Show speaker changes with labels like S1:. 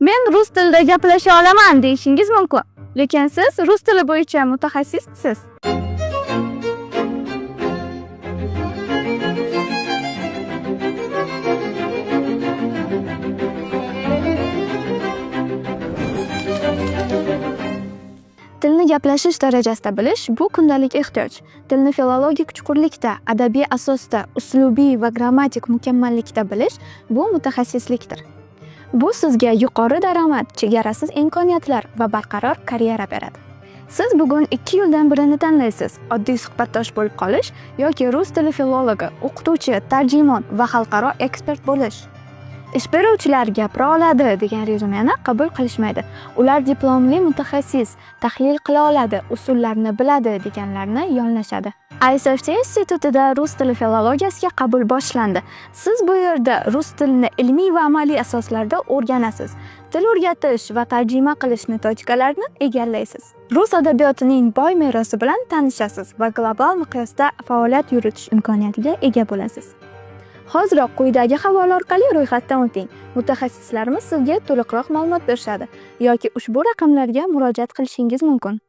S1: Men rus tilida gaplasha olaman deyishingiz mumkin. Lekin siz rus tili bo'yicha mutaxassissiz. Tilni gaplashish darajasida bilish bu kundalik ehtiyoj. Tilni filologik chuqurlikda, adabiy asosda, uslubiy va grammatik mukammallikda bilish bu mutaxassislikdir. Bu sizga yuqori daromad, chegarasiz imkoniyatlar va barqaror karyera beradi. Siz bugun ikki yo'ldan birini tanlaysiz: oddiy suhbatdosh bo'lib qolish yoki rus tili filologi, o'qituvchi, tarjimon va xalqaro ekspert bo'lish. Ish beruvchilar gapira oladi degan rezumeni qabul qilishmaydi. Ular diplomli mutaxassis, tahlil qila oladi, usullarni biladi deganlarni yonlashadi. ISFT institutida rus tili filologiyasiga qabul boshlandi. Siz bu yerda rus tilini ilmiy va amaliy asoslarda o'rganasiz. Til o'rgatish va tarjima qilish metodikalarini egallaysiz. Rus adabiyotining boy merosi bilan tanishasiz va global miqyosda faoliyat yuritish imkoniyatiga ega bo'lasiz. Hoziroq quyidagi havola orqali ro'yxatdan o'ting. Mutaxassislarimiz sizga to'liqroq ma'lumot berishadi yoki ushbu raqamlarga murojaat qilishingiz mumkin.